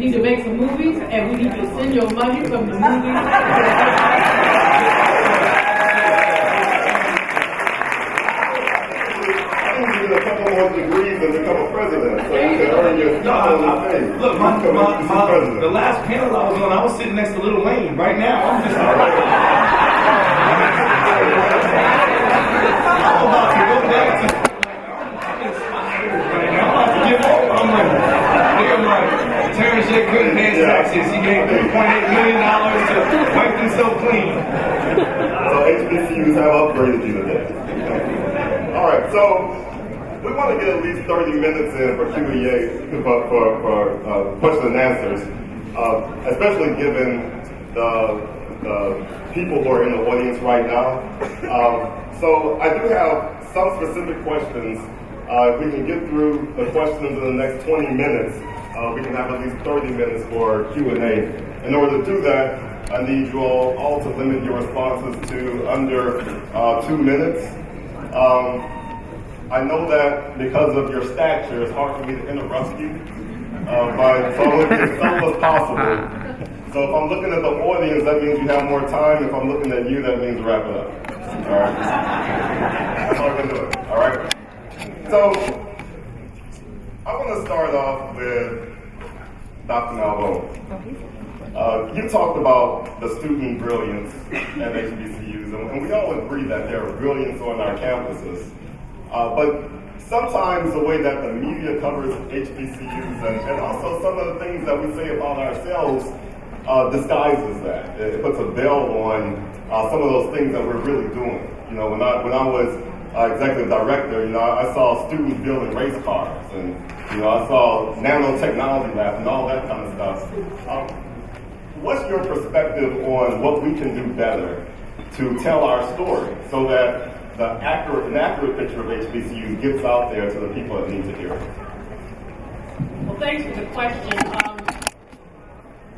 need to make some movies, and we need to send your money from the movies. A couple more degrees and become a president. So you can earn your thing. Look, the last panel I was on, I was sitting next to Little Wayne. Right now, I'm just I'm about to go back to. I'm inspired right now. I'm about to get over. I'm like, Terrence J. couldn't dance taxes. He gave $3.8 million to wipe himself clean. So HBCUs have upgraded you today. All right, so we want to get at least 30 minutes in for Q&A, for question and answers, especially given the people who are in the audience right now. So I do have some specific questions. If we can get through the questions in the next 20 minutes, we can have at least 30 minutes for Q&A. In order to do that, I need you all to limit your responses to under 2 minutes. I know that because of your stature, it's hard for me to interrupt you, but so I'm going to be as simple as possible. So if I'm looking at the audience, that means you have more time. If I'm looking at you, that means wrap it up. All right? That's all I'm going to do. All right? So I want to start off with Dr. Malvo. You talked about the student brilliance at HBCUs, and we all agree that there are brilliance on our campuses. But sometimes the way that the media covers HBCUs and also some of the things that we say about ourselves disguises that. It puts a veil on some of those things that we're really doing. You know, when I was executive director, you know, I saw students building race cars, and you know, I saw nanotechnology labs and all that kind of stuff. What's your perspective on what we can do better to tell our story so that an accurate picture of HBCU gets out there to the people that need to hear it? Well, thanks for the question.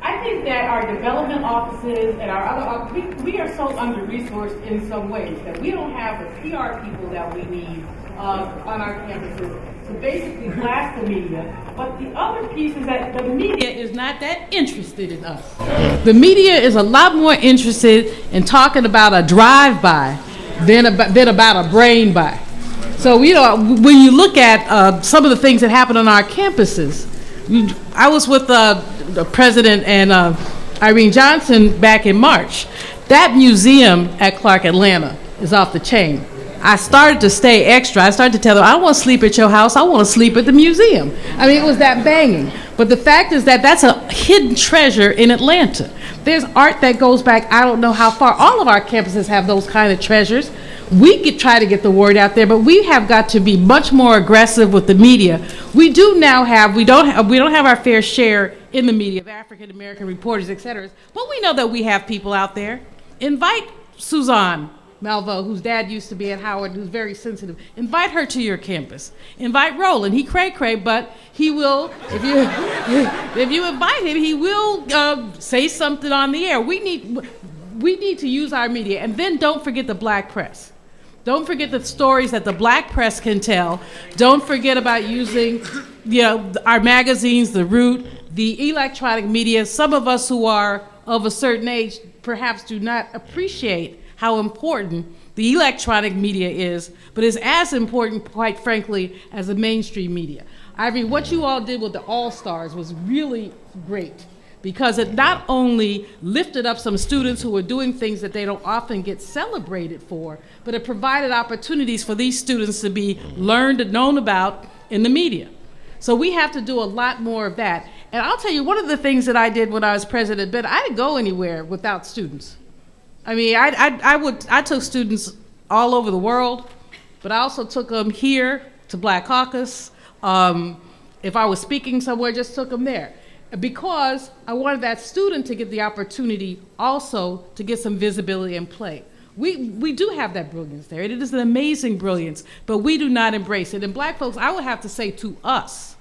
I think that our development offices and our other, we are so under-resourced in some ways that we don't have the PR people that we need on our campuses to basically blast the media. But the other piece is that the media is not that interested in us. The media is a lot more interested in talking about a drive-by than about a brain by. So, you know, when you look at some of the things that happen on our campuses, I was with the president and Irene Johnson back in March. That museum at Clark Atlanta is off the chain. I started to stay extra. I started to tell them, I don't want to sleep at your house. I want to sleep at the museum. I mean, it was that banging. But the fact is that that's a hidden treasure in Atlanta. There's art that goes back, I don't know how far. All of our campuses have those kind of treasures. We could try to get the word out there, but we have got to be much more aggressive with the media. We do now have, we don't have our fair share in the media of African American reporters, et cetera. But we know that we have people out there. Invite Suzanne Malvo, whose dad used to be at Howard, who's very sensitive. Invite her to your campus. Invite Roland. He cray-cray, but he will, if you invite him, he will say something on the air. We need to use our media. And then don't forget the black press. Don't forget the stories that the black press can tell. Don't forget about using, you know, our magazines, The Root, the electronic media. Some of us who are of a certain age perhaps do not appreciate how important the electronic media is, but is as important, quite frankly, as the mainstream media. I mean, what you all did with the All-Stars was really great, because it not only lifted up some students who were doing things that they don't often get celebrated for, but it provided opportunities for these students to be learned and known about in the media. So we have to do a lot more of that. And I'll tell you, one of the things that I did when I was president, but I didn't go anywhere without students. I mean, I took students all over the world, but I also took them here to Black Caucus. If I was speaking somewhere, just took them there. Because I wanted that student to get the opportunity also to get some visibility and play. We do have that brilliance there. It is an amazing brilliance, but we do not embrace it. And black folks, I would have to say to us,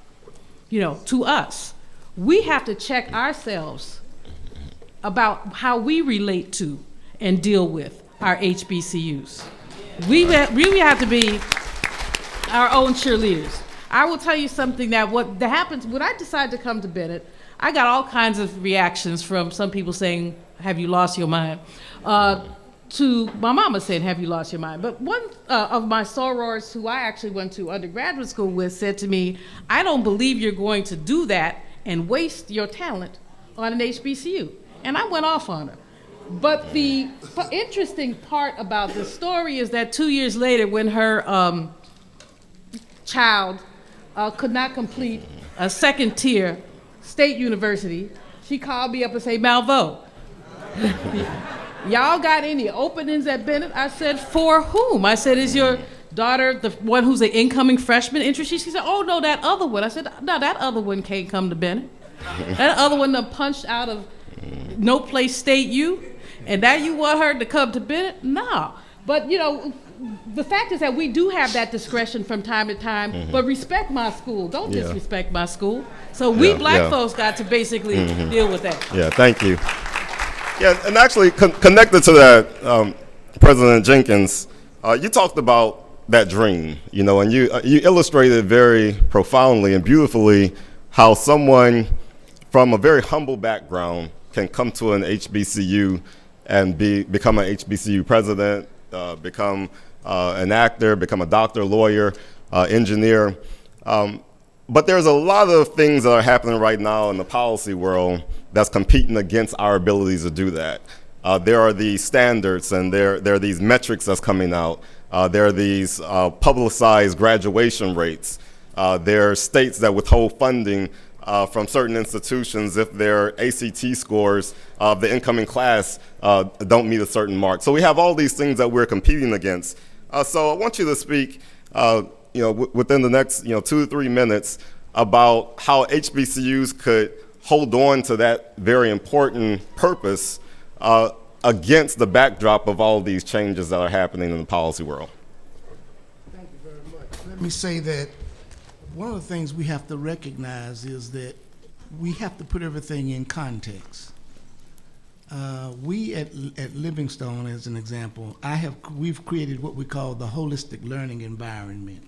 we have to check ourselves about how we relate to and deal with our HBCUs. We really have to be our own cheerleaders. I will tell you something that happens when I decided to come to Bennett. I got all kinds of reactions from some people saying, have you lost your mind? To my mama saying, have you lost your mind? But one of my sorors who I actually went to undergraduate school with said to me, I don't believe you're going to do that and waste your talent on an HBCU. And I went off on her. But the interesting part about the story is that 2 years later, when her child could not complete a second tier state university, she called me up and said, Malvo, y'all got any openings at Bennett? I said, for whom? I said, is your daughter the one who's an incoming freshman interested? She said, oh, no, that other one. I said, no, that other one can't come to Bennett. That other one done punched out of no place state U, and now you want her to come to Bennett? No. But, you know, the fact is that we do have that discretion from time to time, but respect my school. Don't disrespect my school. So we black folks got to basically deal with that. Yeah, thank you. Yeah, and actually connected to that, President Jenkins, you talked about that dream, you know, and you illustrated very profoundly and beautifully how someone from a very humble background can come to an HBCU and become an HBCU president, become an actor, become a doctor, lawyer, engineer. But there's a lot of things that are happening right now in the policy world that's competing against our abilities to do that. There are these standards and there are these metrics that's coming out. There are these publicized graduation rates. There are states that withhold funding from certain institutions if their ACT scores of the incoming class don't meet a certain mark. So we have all these things that we're competing against. So I want you to speak, within the next 2 to 3 minutes about how HBCUs could hold on to that very important purpose against the backdrop of all these changes that are happening in the policy world. Thank you very much. Let me say that one of the things we have to recognize is that we have to put everything in context. We at Livingstone, as an example, we've created what we call the holistic learning environment.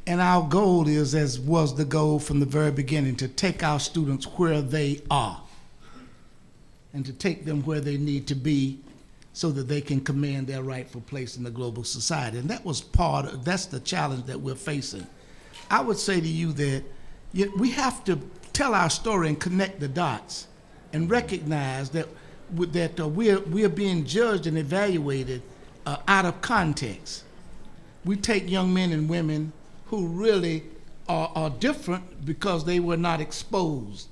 And our goal is, as was the goal from the very beginning, to take our students where they are and to take them where they need to be so that they can command their rightful place in the global society. And that's the challenge that we're facing. I would say to you that we have to tell our story and connect the dots and recognize that we're being judged and evaluated out of context. We take young men and women who really are different because they were not exposed.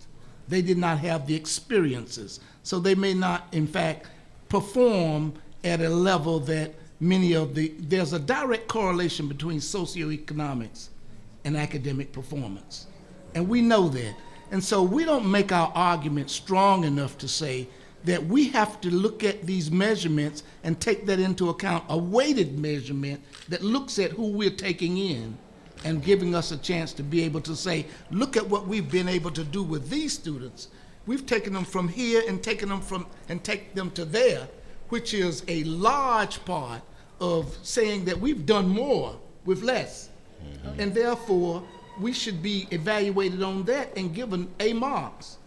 They did not have the experiences. So they may not, in fact, perform at a level that there's a direct correlation between socioeconomics and academic performance. And we know that. And so we don't make our argument strong enough to say that we have to look at these measurements and take that into account, a weighted measurement that looks at who we're taking in and giving us a chance to be able to say, look at what we've been able to do with these students. We've taken them from here and take them to there, which is a large part of saying that we've done more with less. And therefore, we should be evaluated on that and given A marks.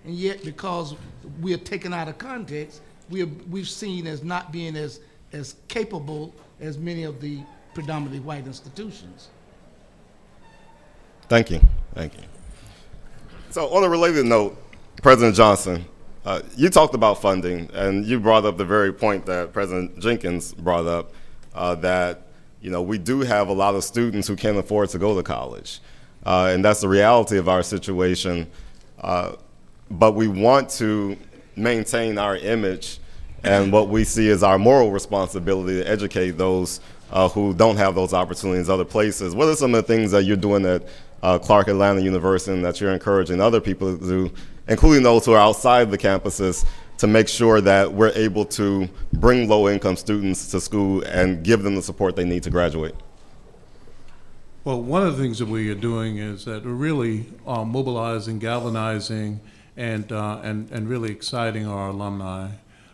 And yet, because we're taken out of context, we've seen as not being as capable as many of the predominantly white institutions. Thank you. So on a related note, President Johnson, you talked about funding, and you brought up the very point that President Jenkins brought up, that we do have a lot of students who can't afford to go to college. And that's the reality of our situation. But we want to maintain our image and what we see as our moral responsibility to educate those who don't have those opportunities other places. What are some of the things that you're doing at Clark Atlanta University and that you're encouraging other people to do, including those who are outside the campuses, to make sure that we're able to bring low-income students to school and give them the support they need to graduate? Well, one of the things that we are doing is that we're really mobilizing, galvanizing, and really exciting our alumni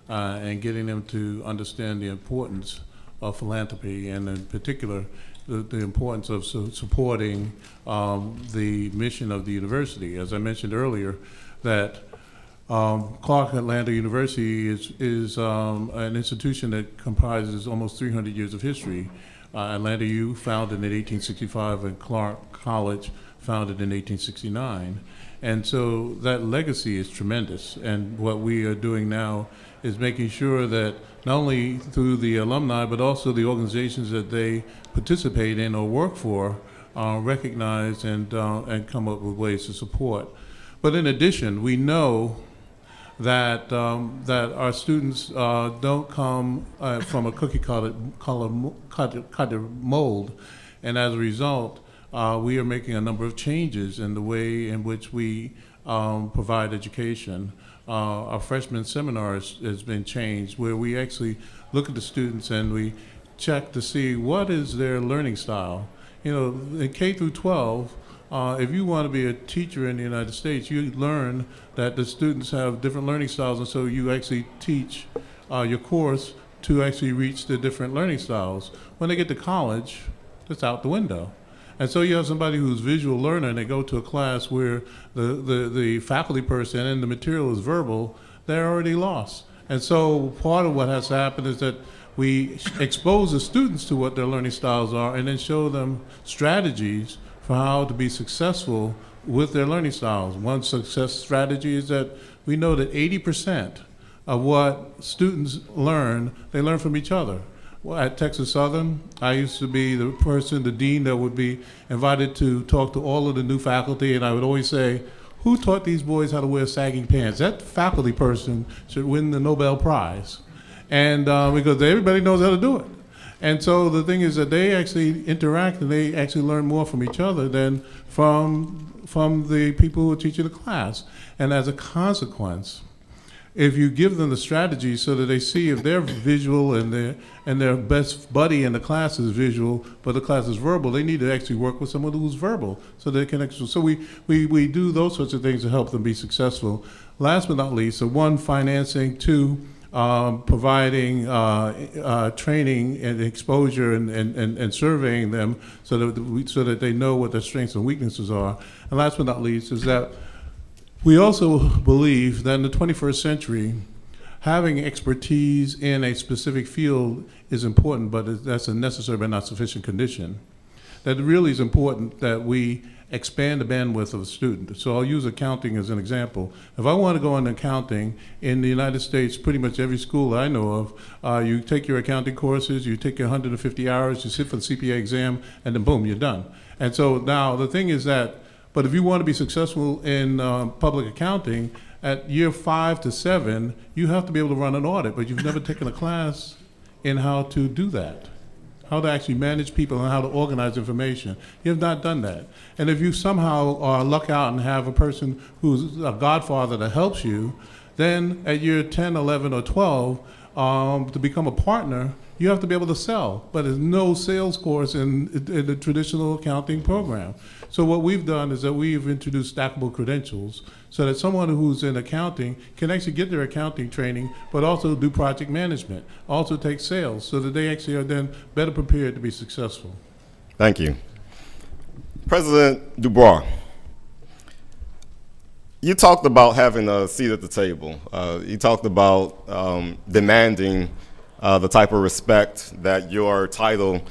and getting them to understand the importance of philanthropy, and in particular, the importance of supporting the mission of the university. As I mentioned earlier, that Clark Atlanta University is an institution that comprises almost 300 years of history. Atlanta U, founded in 1865, and Clark College, founded in 1869. And so that legacy is tremendous. And what we are doing now is making sure that not only through the alumni, but also the organizations that they participate in or work for are recognized and come up with ways to support. But in addition, we know that that our students don't come from a cookie cutter mold, and as a result, we are making a number of changes in the way in which we provide education. Our freshman seminar has been changed, where we actually look at the students and we check to see what is their learning style. You know, in K through 12, if you want to be a teacher in the United States, you learn that the students have different learning styles, and so you actually teach your course to actually reach the different learning styles. When they get to college, it's out the window. And so you have somebody who's a visual learner, and they go to a class where the faculty person and the material is verbal, they're already lost. And so part of what has to happen is that we expose the students to what their learning styles are and then show them strategies for how to be successful with their learning styles. One success strategy is that we know that 80% of what students learn, they learn from each other. Well, at Texas Southern, I used to be the person, the dean, that would be invited to talk to all of the new faculty, and I would always say, who taught these boys how to wear sagging pants? That faculty person should win the Nobel Prize. And because everybody knows how to do it. And so the thing is that they actually interact and they actually learn more from each other than from the people who are teaching the class. And as a consequence, if you give them the strategy so that they see if they're visual and their best buddy in the class is visual, but the class is verbal, they need to actually work with someone who's verbal so they can actually. So we do those sorts of things to help them be successful. Last but not least, so one, financing, two, providing training and exposure and surveying them so that they know what their strengths and weaknesses are. And last but not least is that we also believe that in the 21st century, having expertise in a specific field is important, but that's a necessary but not sufficient condition. That it really is important that we expand the bandwidth of a student. So I'll use accounting as an example. If I want to go into accounting in the United States, pretty much every school I know of, you take your accounting courses, you take your 150 hours, you sit for the CPA exam, and then boom, you're done. And so now the thing is that, but if you want to be successful in public accounting, at year 5 to 7, you have to be able to run an audit, but you've never taken a class in how to do that, how to actually manage people and how to organize information. You have not done that. And if you somehow luck out and have a person who's a godfather that helps you, then at year 10, 11, or 12, to become a partner, you have to be able to sell. But there's no sales course in the traditional accounting program. So what we've done is that we've introduced stackable credentials so that someone who's in accounting can actually get their accounting training, but also do project management, also take sales, so that they actually are then better prepared to be successful. Thank you. President Dubois, you talked about having a seat at the table. You talked about demanding the type of respect that your title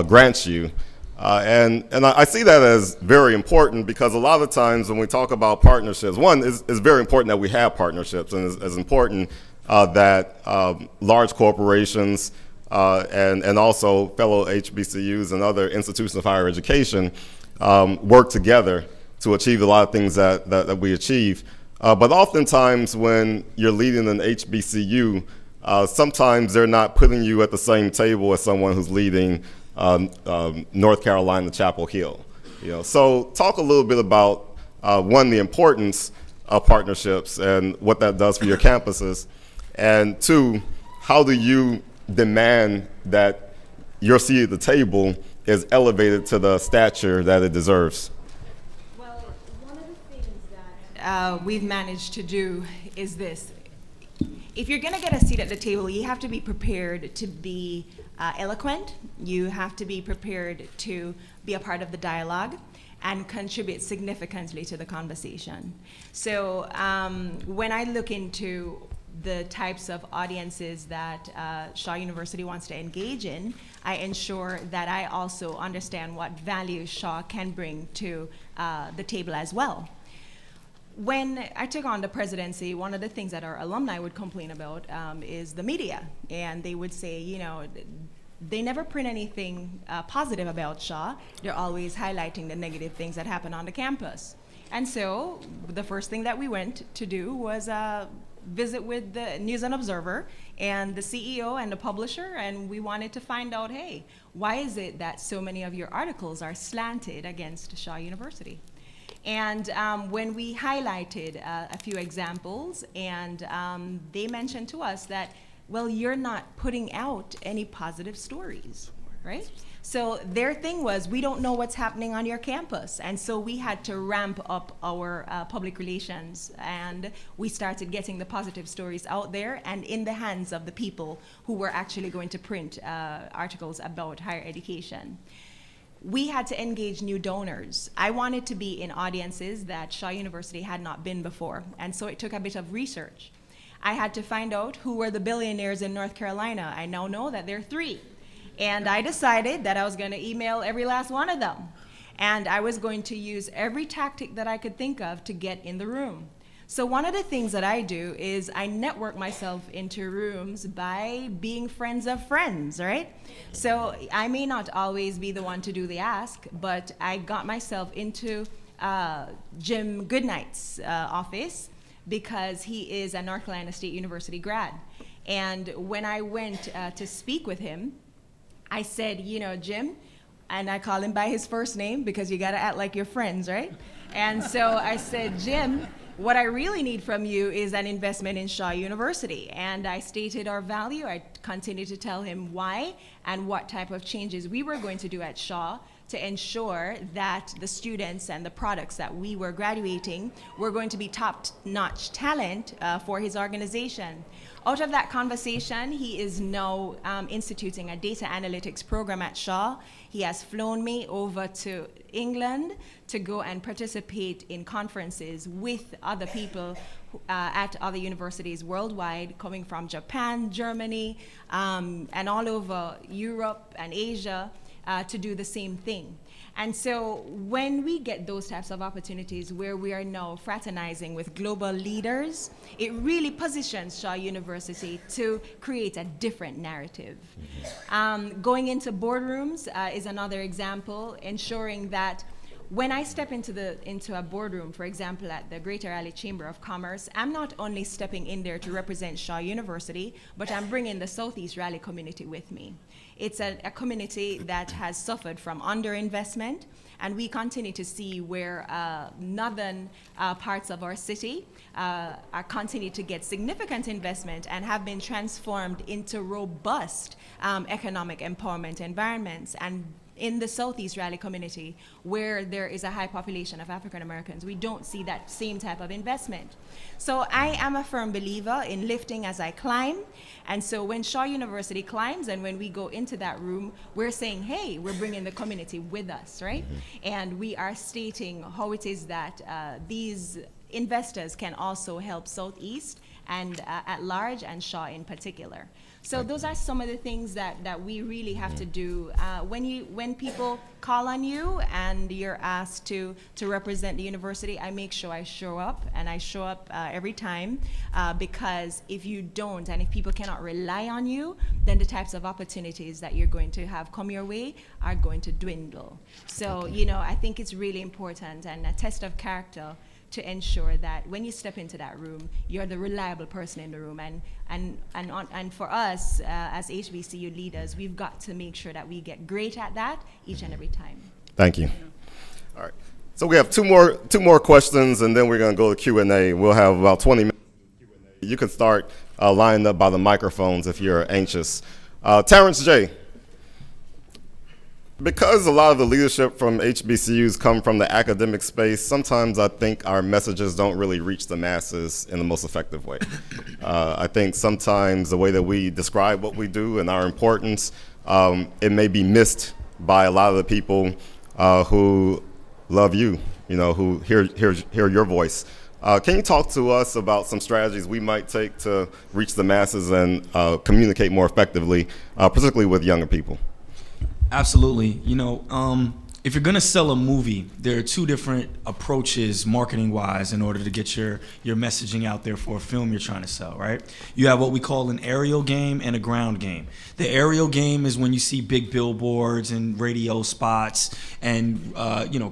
grants you. And I see that as very important because a lot of times when we talk about partnerships, one, it's very important that we have partnerships, and it's important that large corporations and also fellow HBCUs and other institutions of higher education work together to achieve a lot of things that we achieve. But oftentimes when you're leading an HBCU, sometimes they're not putting you at the same table as someone who's leading North Carolina, Chapel Hill. So talk a little bit about one, the importance of partnerships and what that does for your campuses, and two, how do you demand that your seat at the table is elevated to the stature that it deserves? Well, one of the things that we've managed to do is this. If you're going to get a seat at the table, you have to be prepared to be eloquent. You have to be prepared to be a part of the dialogue and contribute significantly to the conversation. So when I look into the types of audiences that Shaw University wants to engage in, I ensure that I also understand what value Shaw can bring to the table as well. When I took on the presidency, one of the things that our alumni would complain about is the media. And they would say, you know, they never print anything positive about Shaw. They're always highlighting the negative things that happen on the campus. And so the first thing that we went to do was visit with the News and Observer and the CEO and the publisher, and we wanted to find out, hey, why is it that so many of your articles are slanted against Shaw University? And when we highlighted a few examples, and they mentioned to us that, well, you're not putting out any positive stories, right? So their thing was, we don't know what's happening on your campus. And so we had to ramp up our public relations, and we started getting the positive stories out there and in the hands of the people who were actually going to print articles about higher education. We had to engage new donors. I wanted to be in audiences that Shaw University had not been before, and so it took a bit of research. I had to find out who were the billionaires in North Carolina. I now know that there are 3. And I decided that I was going to email every last one of them. And I was going to use every tactic that I could think of to get in the room. So one of the things that I do is I network myself into rooms by being friends of friends, right? So I may not always be the one to do the ask, but I got myself into Jim Goodnight's office because he is a North Carolina State University grad. And when I went to speak with him, I said, you know, Jim, and I call him by his first name because you gotta act like you're friends, right? And so I said, Jim, what I really need from you is an investment in Shaw University. And I stated our value. I continued to tell him why and what type of changes we were going to do at Shaw to ensure that the students and the products that we were graduating were going to be top-notch talent for his organization. Out of that conversation, he is now instituting a data analytics program at Shaw. He has flown me over to England to go and participate in conferences with other people at other universities worldwide, coming from Japan, Germany, and all over Europe and Asia, to do the same thing. And so when we get those types of opportunities where we are now fraternizing with global leaders, it really positions Shaw University to create a different narrative. Going into boardrooms is another example, ensuring that when I step into a boardroom, for example, at the Greater Raleigh Chamber of Commerce, I'm not only stepping in there to represent Shaw University, but I'm bringing the Southeast Raleigh community with me. It's a community that has suffered from underinvestment, and we continue to see where northern parts of our city are continue to get significant investment and have been transformed into robust economic empowerment environments. And in the Southeast Raleigh community, where there is a high population of African Americans, we don't see that same type of investment. So I am a firm believer in lifting as I climb. And so when Shaw University climbs and when we go into that room, we're saying, hey, we're bringing the community with us, right? And we are stating how it is that these investors can also help Southeast and at large, and Shaw in particular. So those are some of the things that we really have to do. When people call on you and you're asked to represent the university, I make sure I show up, and I show up every time, because if you don't, and if people cannot rely on you, then the types of opportunities that you're going to have come your way are going to dwindle. So, you know, I think it's really important, and a test of character to ensure that when you step into that room, you're the reliable person in the room. And for us, as HBCU leaders, we've got to make sure that we get great at that each and every time. Thank you. All right. So we have two more questions, and then we're going to go to Q&A. We'll have about 20 minutes. You can start lining up by the microphones if you're anxious. Terrence J., because a lot of the leadership from HBCUs come from the academic space, sometimes I think our messages don't really reach the masses in the most effective way. I think sometimes the way that we describe what we do and our importance it may be missed by a lot of the people who love you, who hear your voice. Can you talk to us about some strategies we might take to reach the masses and communicate more effectively, particularly with younger people? Absolutely. If you're going to sell a movie, there are two different approaches marketing-wise in order to get your messaging out there for a film you're trying to sell, right? You have what we call an aerial game and a ground game. The aerial game is when you see big billboards and radio spots and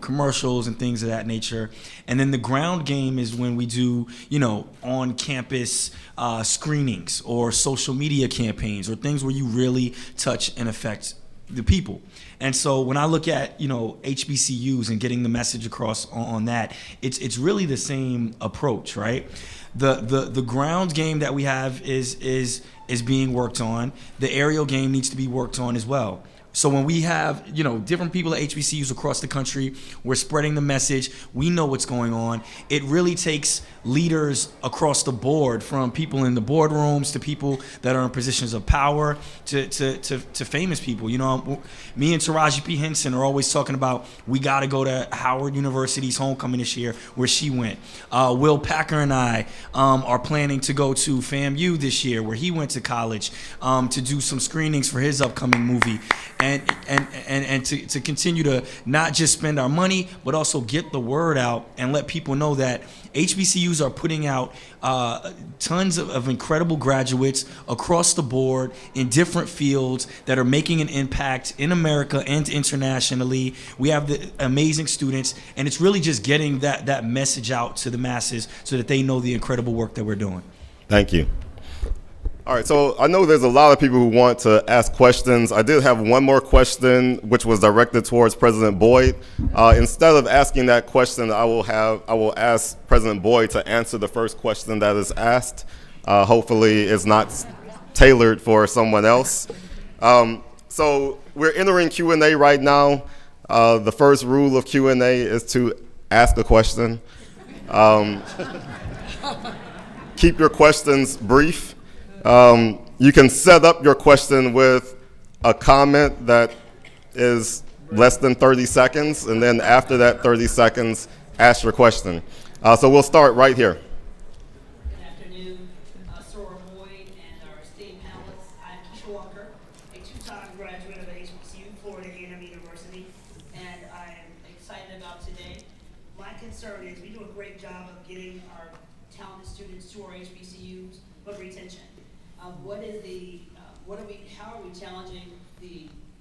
commercials and things of that nature. And then the ground game is when we do, on-campus screenings or social media campaigns or things where you really touch and affect the people. And so when I look at HBCUs and getting the message across on that, it's really the same approach, right? The ground game that we have is being worked on. The aerial game needs to be worked on as well. So when we have, different people at HBCUs across the country, we're spreading the message. We know what's going on. It really takes leaders across the board, from people in the boardrooms to people that are in positions of power to famous people. Me and Taraji P. Henson are always talking about, we got to go to Howard University's homecoming this year, where she went. Will Packer and I are planning to go to FAMU this year, where he went to college, to do some screenings for his upcoming movie. And to continue to not just spend our money, but also get the word out and let people know that HBCUs are putting out tons of incredible graduates across the board in different fields that are making an impact in America and internationally. We have the amazing students, and it's really just getting that message out to the masses so that they know the incredible work that we're doing. Thank you. All right, so I know there's a lot of people who want to ask questions. I did have one more question, which was directed towards President Boyd. Instead of asking that question, I will ask President Boyd to answer the first question that is asked. Hopefully, it's not tailored for someone else. So we're entering Q&A right now. The first rule of Q&A is to ask a question. Keep your questions brief. You can set up your question with a comment that is less than 30 seconds, and then after that 30 seconds, ask your question. So we'll start right here. Good afternoon, Sora Boyd and our esteemed panelists. I'm Keisha Walker, a two-time graduate of HBCU, Florida A&M University, and I am excited about today. My concern is we do a great job of getting our talented students to our HBCUs, but retention. How are we challenging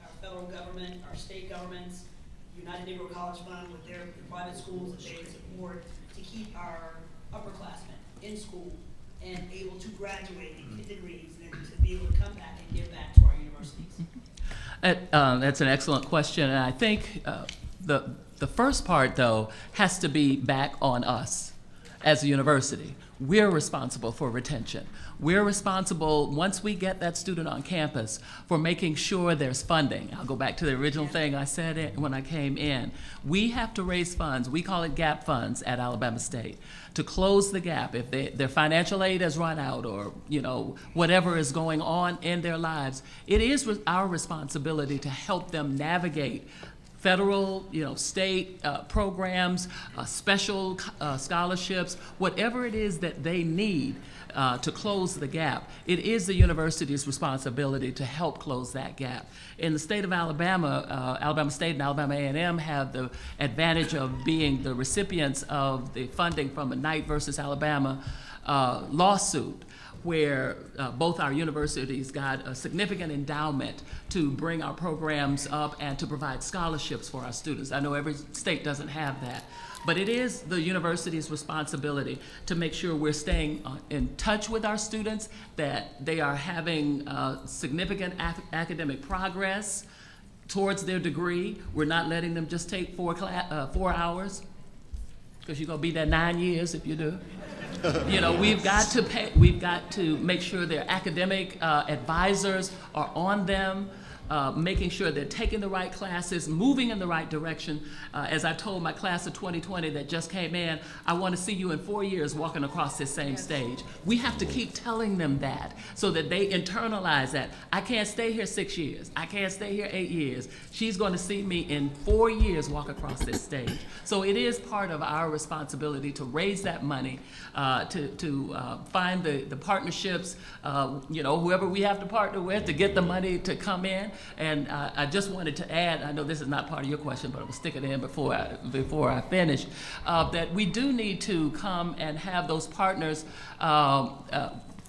our federal government, our state governments, United Negro College Fund with their private schools that they support, to keep our upperclassmen in school and able to graduate and get degrees and to be able to come back and give back to our universities? That's an excellent question, and I think the first part, though, has to be back on us as a university. We're responsible for retention. We're responsible, once we get that student on campus, for making sure there's funding. I'll go back to the original thing I said when I came in. We have to raise funds. We call it gap funds at Alabama State, to close the gap. If their financial aid has run out, or whatever is going on in their lives, it is our responsibility to help them navigate federal, state programs, special scholarships, whatever it is that they need to close the gap. It is the university's responsibility to help close that gap. In the state of Alabama, Alabama State and Alabama A&M have the advantage of being the recipients of the funding from a Knight versus Alabama lawsuit, where both our universities got a significant endowment to bring our programs up and to provide scholarships for our students. I know every state doesn't have that, but it is the university's responsibility to make sure we're staying in touch with our students, that they are having significant academic progress towards their degree. We're not letting them just take 4 hours, because you're gonna be there 9 years if you do. We've got to make sure their academic advisors are on them, making sure they're taking the right classes, moving in the right direction. As I told my class of 2020 that just came in, I want to see you in 4 years walking across this same stage. We have to keep telling them that so that they internalize that. I can't stay here 6 years. I can't stay here 8 years. She's going to see me in 4 years walk across this stage. So it is part of our responsibility to raise that money, to find the partnerships, whoever we have to partner with to get the money to come in. And I just wanted to add, I know this is not part of your question, but I'm gonna stick it in before I finish, that we do need to come and have those partners.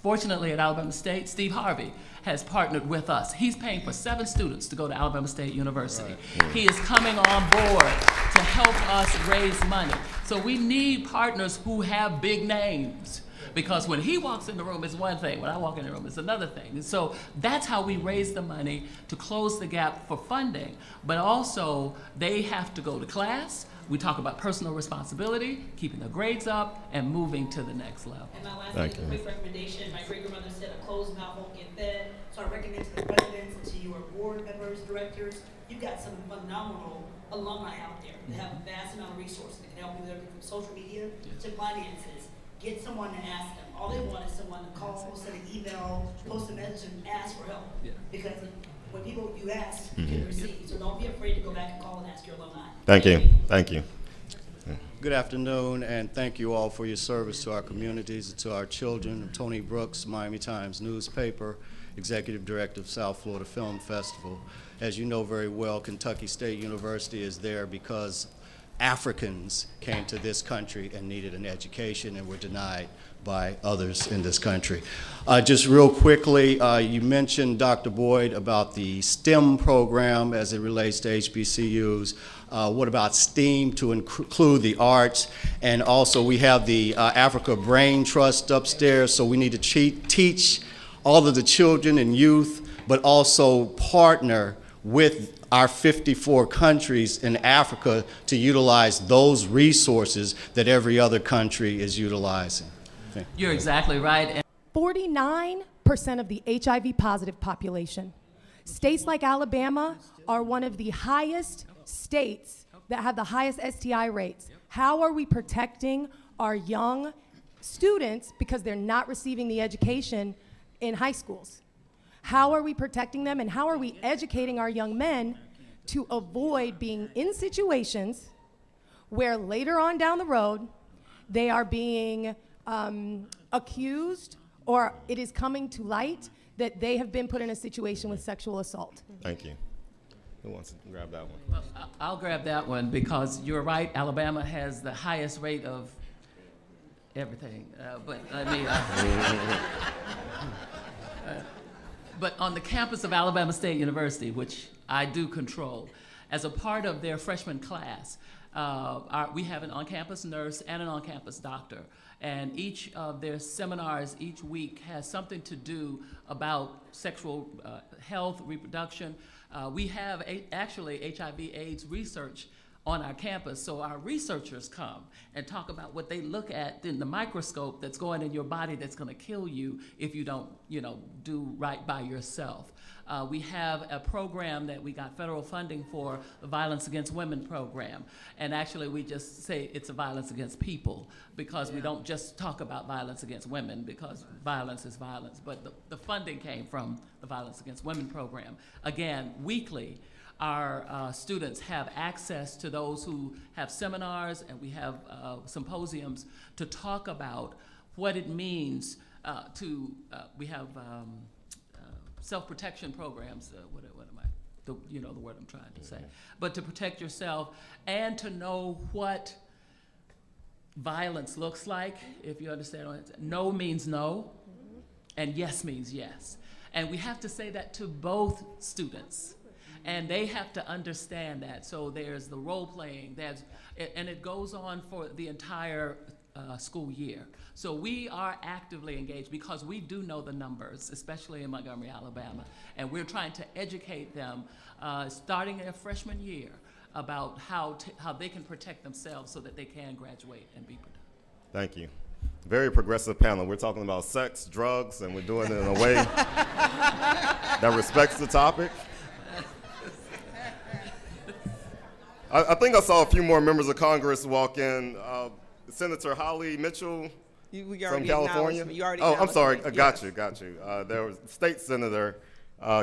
Fortunately at Alabama State, Steve Harvey has partnered with us. He's paying for 7 students to go to Alabama State University. Right. He is coming on board to help us raise money. So we need partners who have big names. Because when he walks in the room, it's one thing. When I walk in the room, it's another thing. And so that's how we raise the money to close the gap for funding. But also, they have to go to class. We talk about personal responsibility, keeping their grades up, and moving to the next level. And my last thing is a quick recommendation. My great-grandmother said a closed mouth won't get fed. So I recommend to the presidents and to your board members, directors, you've got some phenomenal alumni out there that have a vast amount of resources that can help you with everything from social media to finances. Get someone to ask them. All they want is someone to call, send an email, post a message, and ask for help. Yeah. Because when people you ask, you can receive. So don't be afraid to go back and call and ask your alumni. Thank you. Thank you. Good afternoon, and thank you all for your service to our communities and to our children. I'm Tony Brooks, Miami Times newspaper, Executive Director of South Florida Film Festival. As you know very well, Kentucky State University is there because Africans came to this country and needed an education and were denied by others in this country. Just real quickly, you mentioned, Dr. Boyd, about the STEM program as it relates to HBCUs. What about STEAM to include the arts? And also we have the Africa Brain Trust upstairs, so we need to teach all of the children and youth, but also partner with our 54 countries in Africa to utilize those resources that every other country is utilizing. You're exactly right. 49% of the HIV positive population. States like Alabama are one of the highest states that have the highest STI rates. How are we protecting our young students because they're not receiving the education in high schools? How are we protecting them, and how are we educating our young men to avoid being in situations where later on down the road they are being accused, or it is coming to light that they have been put in a situation with sexual assault? Thank you. Who wants to grab that one? Well, I'll grab that one because you're right. Alabama has the highest rate of everything, but I mean. But on the campus of Alabama State University, which I do control, as a part of their freshman class, we have an on-campus nurse and an on-campus doctor. And each of their seminars each week has something to do about sexual health, reproduction. We have actually HIV/AIDS research on our campus, so our researchers come and talk about what they look at in the microscope that's going in your body that's going to kill you if you don't, do right by yourself. We have a program that we got federal funding for, the Violence Against Women program, and actually we just say it's a violence against people because we don't just talk about violence against women because violence is violence, but the funding came from the Violence Against Women program. Again, weekly, our students have access to those who have seminars, and we have symposiums to talk about what it means we have self-protection programs, what am I, the word I'm trying to say, but to protect yourself and to know what violence looks like, if you understand what no means no, and yes means yes. And we have to say that to both students. And they have to understand that. So there's the role playing, and it goes on for the entire school year. So we are actively engaged because we do know the numbers, especially in Montgomery, Alabama. And we're trying to educate them starting their freshman year about how they can protect themselves so that they can graduate and be productive. Thank you. Very progressive panel. We're talking about sex, drugs, and we're doing it in a way that respects the topic. I think I saw a few more members of Congress walk in. Senator Holly Mitchell from California. I'm sorry. Got you. There was State Senator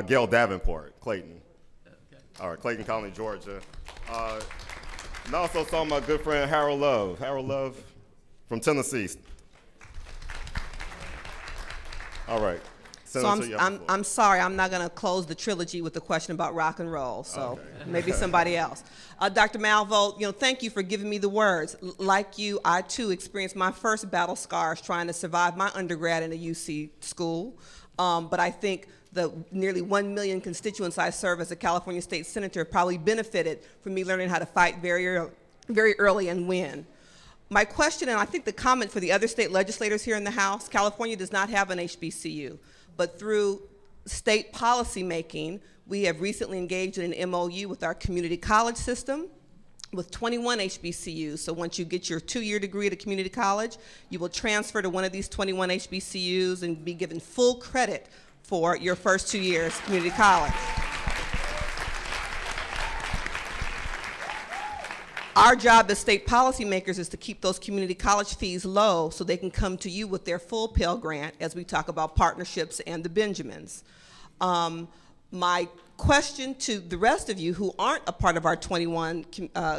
Gail Davenport, Clayton. All right, Clayton County, Georgia. And I also saw my good friend Harold Love from Tennessee. All right. So I'm sorry, I'm not going to close the trilogy with a question about rock and roll. So maybe somebody else. Dr. Malvo, thank you for giving me the words. Like you, I too experienced my first battle scars trying to survive my undergrad in a UC school. But I think the nearly 1 million constituents I serve as a California state senator probably benefited from me learning how to fight very early and win. My question, and I think the comment for the other state legislators here in the House, California does not have an HBCU, but through state policy making, we have recently engaged in an MOU with our community college system with 21 HBCUs. So once you get your 2-year degree at a community college, you will transfer to one of these 21 HBCUs and be given full credit for your first 2 years community college. Our job as state policymakers is to keep those community college fees low so they can come to you with their full Pell Grant as we talk about partnerships and the Benjamins. My question to the rest of you who aren't a part of our 21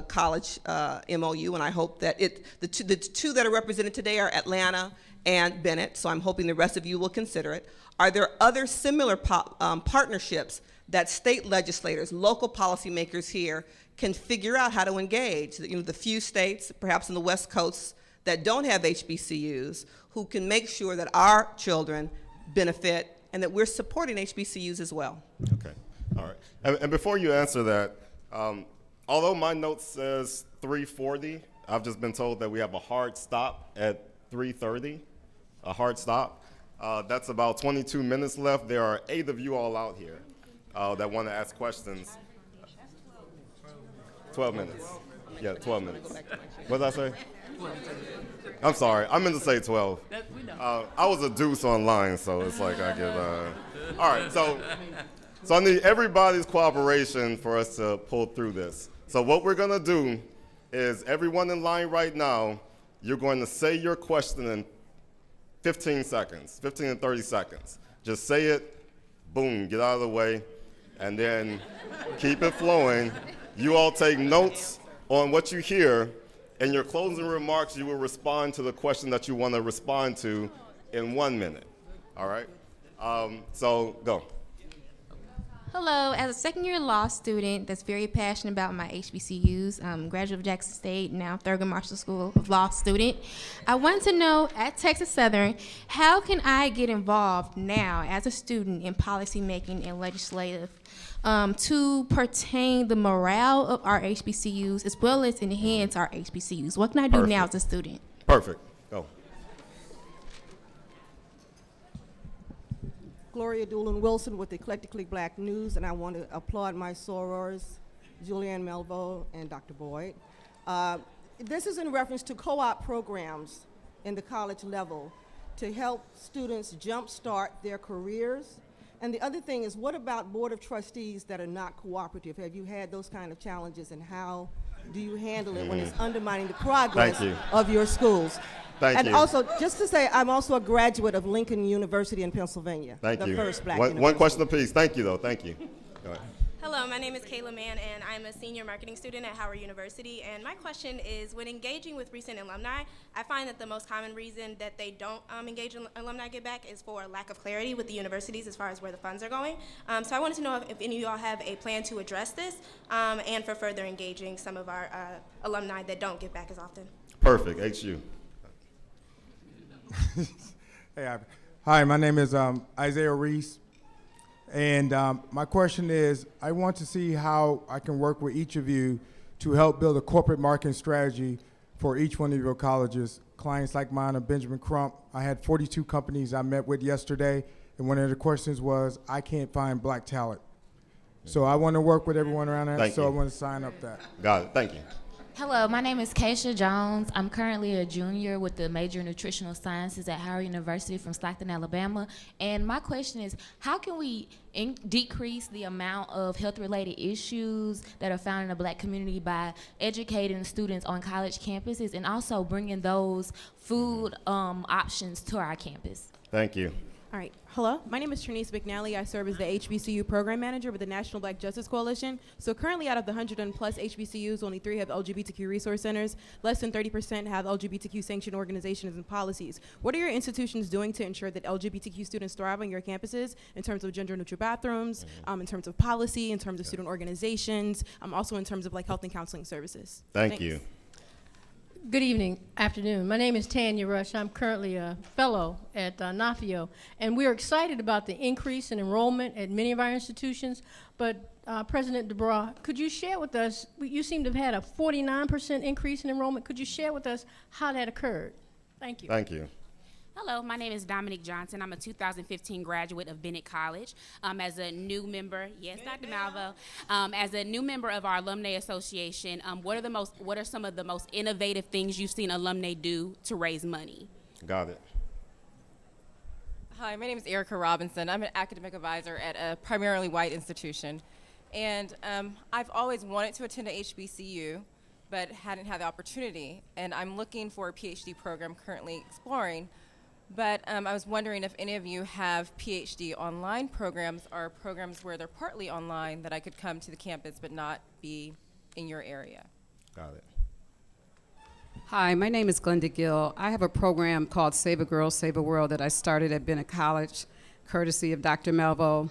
college MOU, and I hope that the two that are represented today are Atlanta and Bennett, so I'm hoping the rest of you will consider it. Are there other similar partnerships that state legislators, local policymakers here can figure out how to engage? The few states, perhaps in the West Coast, that don't have HBCUs, who can make sure that our children benefit and that we're supporting HBCUs as well. Okay, all right. And before you answer that, although my note says 3:40, I've just been told that we have a hard stop at 3:30, a hard stop. That's about 22 minutes left. There are 8 of you all out here that want to ask questions. 12 minutes. Yeah, 12 minutes. What did I say? I'm sorry. I meant to say 12. I was a deuce online, so it's like I get. All right, so I need everybody's cooperation for us to pull through this. So what we're gonna do is everyone in line right now, you're going to say your question in 15 seconds, 15 and 30 seconds. Just say it, boom, get out of the way, and then keep it flowing. You all take notes on what you hear. In your closing remarks, you will respond to the question that you want to respond to in 1 minute. All right? So go. Hello, as a second-year law student that's very passionate about my HBCUs, graduate of Jackson State, now Thurgood Marshall School of Law student, I want to know at Texas Southern, how can I get involved now as a student in policy making and legislative to pertain the morale of our HBCUs as well as enhance our HBCUs? What can I do now as a student? Perfect. Go. Gloria Doolin Wilson with Eclectically Black News, and I want to applaud my sorors, Julianne Melvo and Dr. Boyd. This is in reference to co-op programs in the college level to help students jumpstart their careers. And the other thing is, what about board of trustees that are not cooperative? Have you had those kind of challenges, and how do you handle it when it's undermining the progress of your schools? Thank you. Also, just to say, I'm also a graduate of Lincoln University in Pennsylvania. Thank you. The first black one university. question apiece. Thank you, though. Thank you. Go ahead. Hello, my name is Kayla Mann, and I'm a senior marketing student at Howard University. And my question is, when engaging with recent alumni, I find that the most common reason that they don't engage in alumni get back is for lack of clarity with the universities as far as where the funds are going. So I wanted to know if any of y'all have a plan to address this and for further engaging some of our alumni that don't get back as often. Perfect. HU. Hey, hi, my name is Isaiah Reese. And my question is, I want to see how I can work with each of you to help build a corporate marketing strategy for each one of your colleges. Clients like mine are Benjamin Crump. I had 42 companies I met with yesterday, and one of the questions was, I can't find black talent. So I want to work with everyone around that, I want to sign up that. Got it. Thank you. Hello, my name is Keisha Jones. I'm currently a junior with the major in nutritional sciences at Howard University from Stockton, Alabama. And my question is, how can we decrease the amount of health-related issues that are found in the Black community by educating students on college campuses and also bringing those food options to our campus? Thank you. All right. Hello, my name is Trinice McNally. I serve as the HBCU Program Manager with the National Black Justice Coalition. So currently out of the 100 and plus HBCUs, only 3 have LGBTQ resource centers. Less than 30% have LGBTQ sanctioned organizations and policies. What are your institutions doing to ensure that LGBTQ students thrive on your campuses in terms of gender neutral bathrooms, in terms of policy, in terms of student organizations, also in terms of like health and counseling services? Thank you. Good evening, afternoon. My name is Tanya Rush. I'm currently a fellow at NAFIO, and we're excited about the increase in enrollment at many of our institutions. But President DeBrois, could you share with us, you seem to have had a 49% increase in enrollment. Could you share with us how that occurred? Thank you. Thank you. Hello, my name is Dominique Johnson. I'm a 2015 graduate of Bennett College. As a new member, yes, Dr. Malvo, as a new member of our Alumni Association, what are some of the most innovative things you've seen alumni do to raise money? Got it. Hi, my name is Erica Robinson. I'm an academic advisor at a primarily white institution. And I've always wanted to attend a HBCU, but hadn't had the opportunity. And I'm looking for a PhD program currently exploring. But I was wondering if any of you have PhD online programs or programs where they're partly online that I could come to the campus but not be in your area. Got it. Hi, my name is Glenda Gill. I have a program called Save a Girl, Save a World that I started at Bennett College, courtesy of Dr. Melvo.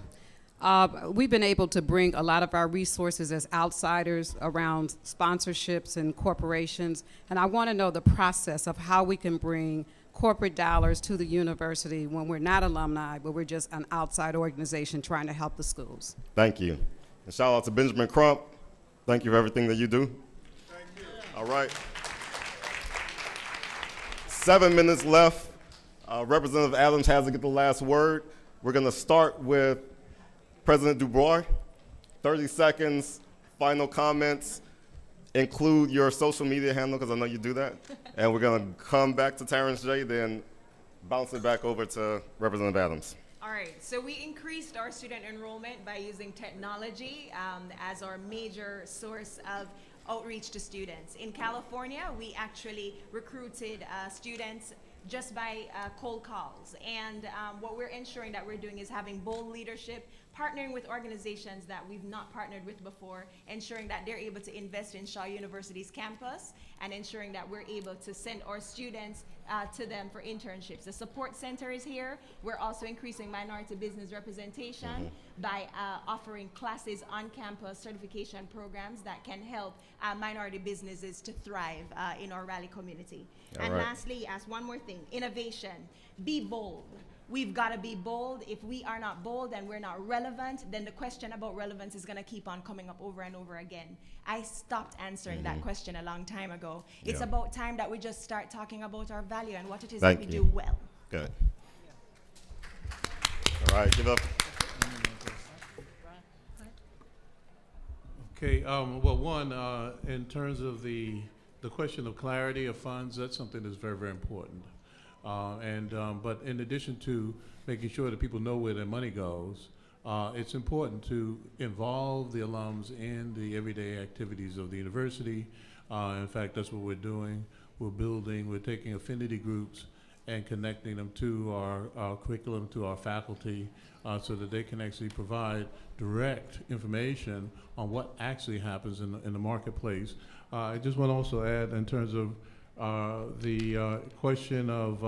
We've been able to bring a lot of our resources as outsiders around sponsorships and corporations, and I want to know the process of how we can bring corporate dollars to the university when we're not alumni, but we're just an outside organization trying to help the schools. Thank you. And shout out to Benjamin Crump. Thank you for everything that you do. Thank you. All right. 7 minutes left. Representative Adams has to get the last word. We're going to start with President Dubois. 30 seconds, final comments. Include your social media handle, because I know you do that. And we're going to come back to Terrence J., then bounce it back over to Representative Adams. All right, so we increased our student enrollment by using technology as our major source of outreach to students. In California, we actually recruited students just by cold calls. And what we're ensuring that we're doing is having bold leadership, partnering with organizations that we've not partnered with before, ensuring that they're able to invest in Shaw University's campus, and ensuring that we're able to send our students to them for internships. The support center is here. We're also increasing minority business representation by offering classes on campus, certification programs that can help minority businesses to thrive in our Raleigh community. All and right. lastly, as one more thing, innovation. Be bold. We've got to be bold. If we are not bold and we're not relevant, then the question about relevance is going to keep on coming up over and over again. I stopped answering that question a long time ago. It's about time that we just start talking about our value and what it is that we do well. Good. All right, give up. Okay, well, one, in terms of the question of clarity of funds, that's something that's very, very important. But in addition to making sure that people know where their money goes, it's important to involve the alums in the everyday activities of the university. In fact, that's what we're doing. We're taking affinity groups and connecting them to our curriculum, to our faculty, so that they can actually provide direct information on what actually happens in the marketplace. I just want to also add, in terms of the question of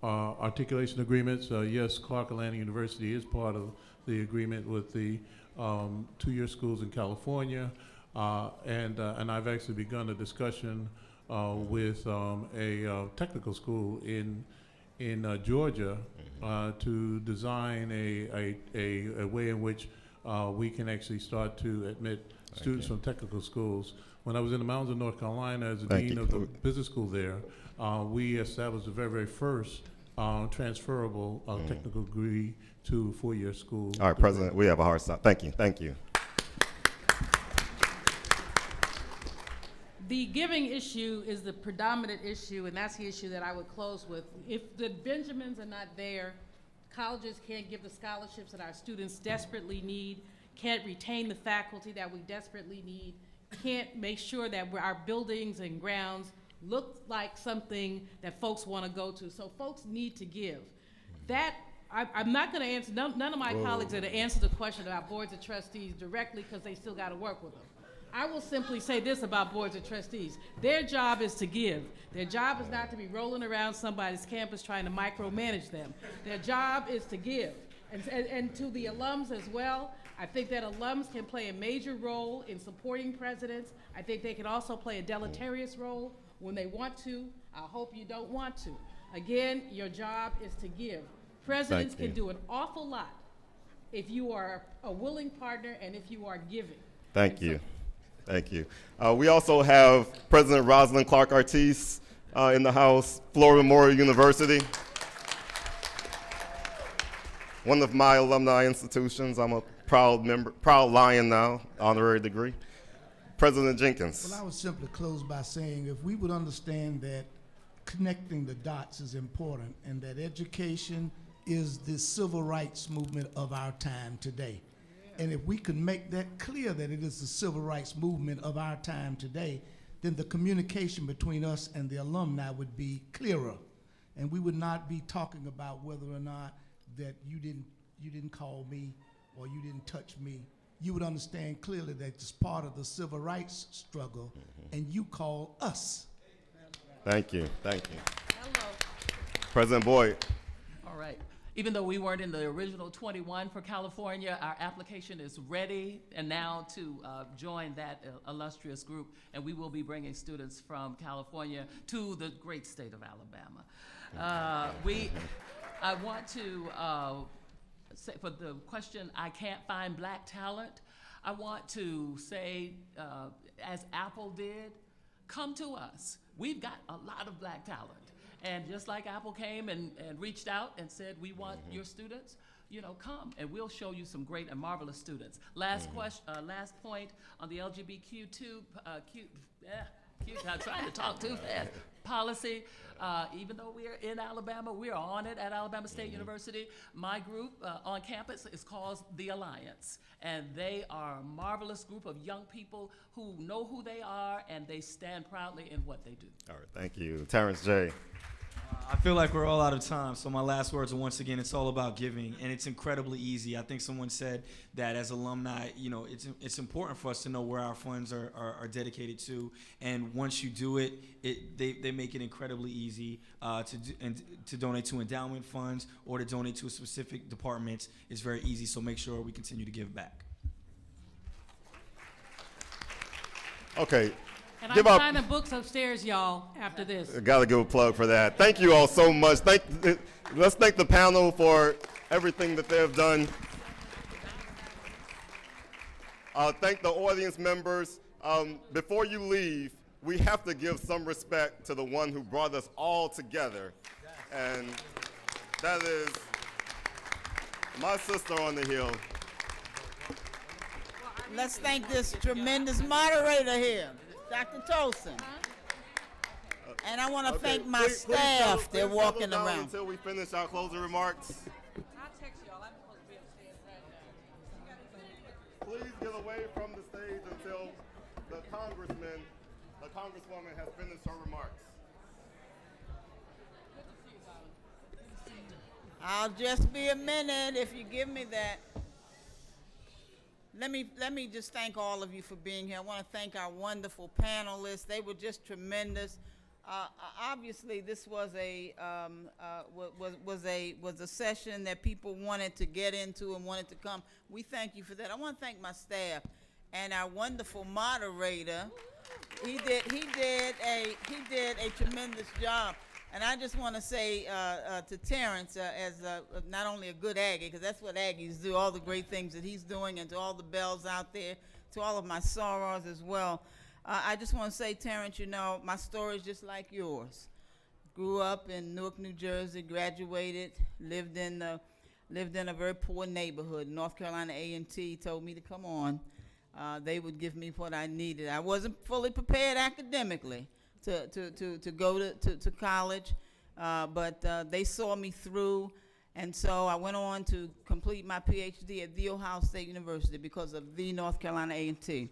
articulation agreements, yes, Clark Atlanta University is part of the agreement with the 2-year schools in California, and I've actually begun a discussion with a technical school in Georgia to design a way in which we can actually start to admit students from technical schools. When I was in the mountains of North Carolina as the dean of the business school there, we established the very, very first transferable technical degree to 4-year school. All right, President, we have a hard stop. Thank you. Thank you. The giving issue is the predominant issue, and that's the issue that I would close with. If the Benjamins are not there, colleges can't give the scholarships that our students desperately need, can't retain the faculty that we desperately need, can't make sure that our buildings and grounds look like something that folks want to go to. So folks need to give. That, I'm not going to answer, none of my colleagues are to answer the question about boards of trustees directly because they still got to work with them. I will simply say this about boards of trustees. Their job is to give. Their job is not to be rolling around somebody's campus trying to micromanage them. Their job is to give. And to the alums as well, I think that alums can play a major role in supporting presidents. I think they can also play a deleterious role when they want to. I hope you don't want to. Again, your job is to give. Presidents can do an awful lot if you are a willing partner and if you are giving. Thank you. Thank you. We also have President Rosalind Clark Artis in the house, Florida Memorial University. One of my alumni institutions. I'm a proud member, proud Lion now, honorary degree. President Jenkins. Well, I would simply close by saying if we would understand that connecting the dots is important and that education is the civil rights movement of our time today. And if we could make that clear that it is the civil rights movement of our time today, then the communication between us and the alumni would be clearer. And we would not be talking about whether or not that you didn't call me or you didn't touch me. You would understand clearly that it's part of the civil rights struggle, and you call us. Thank you. Thank you. Hello. President Boyd. All right. Even though we weren't in the original 21 for California, our application is ready and now to join that illustrious group, and we will be bringing students from California to the great state of Alabama. I want to say for the question, I can't find black talent, I want to say, as Apple did, come to us. We've got a lot of black talent. And just like Apple came and reached out and said, we want your students, come and we'll show you some great and marvelous students. Last point on the LGBTQ, I'm trying to talk too fast, policy. Even though we're in Alabama, we're on it at Alabama State University. My group on campus is called The Alliance, and they are a marvelous group of young people who know who they are and they stand proudly in what they do. All right, thank you. Terrence J. I feel like we're all out of time, so my last words are, once again, it's all about giving, and it's incredibly easy. I think someone said that as alumni, it's important for us to know where our funds are dedicated to, and once you do it, they make it incredibly easy to donate to endowment funds or to donate to a specific department. It's very easy, so make sure we continue to give back. Okay. And I'm signing books upstairs, y'all, after this. Got to give a plug for that. Thank you all so much. Let's thank the panel for everything that they have done. Thank the audience members. Before you leave, we have to give some respect to the one who brought us all together. And that is my sister on the Hill. Let's thank this tremendous moderator here, Dr. Tolson. And I want to thank my staff. They're walking around. Until we finish our closing remarks. I'll text y'all. I'm supposed to be upstairs right now. Please get away from the stage until the Congresswoman has finished her remarks. I'll just be a minute if you give me that. Let me just thank all of you for being here. I want to thank our wonderful panelists. They were just tremendous. Obviously, this was a session that people wanted to get into and wanted to come. We thank you for that. I want to thank my staff and our wonderful moderator. He did a tremendous job. And I just want to say to Terrence, as not only a good Aggie, because that's what Aggies do, all the great things that he's doing, and to all the Bells out there, to all of my sorors as well. I just want to say, Terrence, my story is just like yours. Grew up in Newark, New Jersey, graduated, lived in a very poor neighborhood. North Carolina A&T told me to come on. they would give me what I needed. I wasn't fully prepared academically to go to college, but they saw me through, and so I went on to complete my PhD at The Ohio State University because of the North Carolina A&T.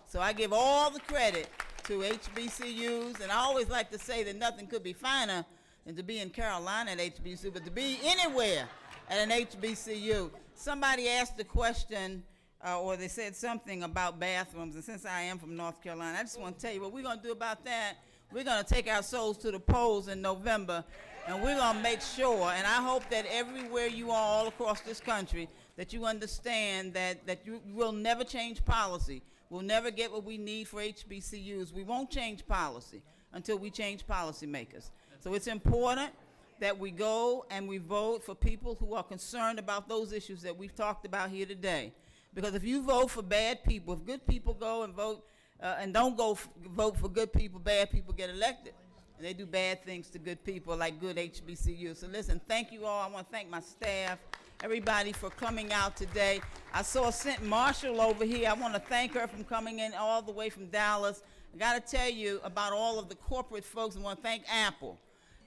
So I give all the credit to HBCUs, and I always like to say that nothing could be finer than to be in Carolina at HBCU, but to be anywhere at an HBCU. Somebody asked the question, or they said something about bathrooms, and since I am from North Carolina, I just want to tell you what we're going to do about that. We're going to take our souls to the polls in November, and we're going to make sure, and I hope that everywhere you are all across this country, that you understand that you will never change policy. We'll never get what we need for HBCUs. We won't change policy until we change policymakers. So it's important that we go and we vote for people who are concerned about those issues that we've talked about here today. Because if you vote for bad people, if good people go and vote and don't vote for good people, bad people get elected. And they do bad things to good people like good HBCUs. So listen, thank you all. I want to thank my staff, everybody for coming out today. I saw St. Marshall over here. I want to thank her for coming in all the way from Dallas. I got to tell you about all of the corporate folks. I want to thank Apple,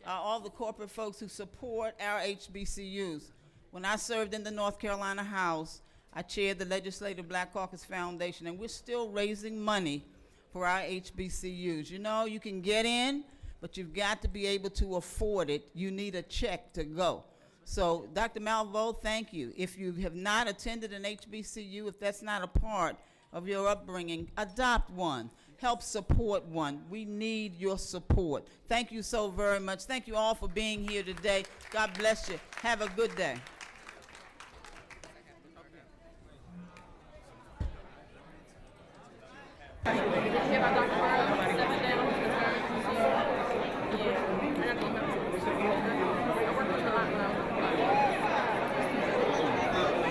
all the corporate folks who support our HBCUs. When I served in the North Carolina House, I chaired the Legislative Black Caucus Foundation, and we're still raising money for our HBCUs. You know, you can get in, but you've got to be able to afford it. You need a check to go. So, Dr. Malveaux, thank you. If you have not attended an HBCU, if that's not a part of your upbringing, adopt one. Help support one. We need your support. Thank you so very much. Thank you all for being here today. God bless you. Have a good day. Did you hear about Dr. Harlow?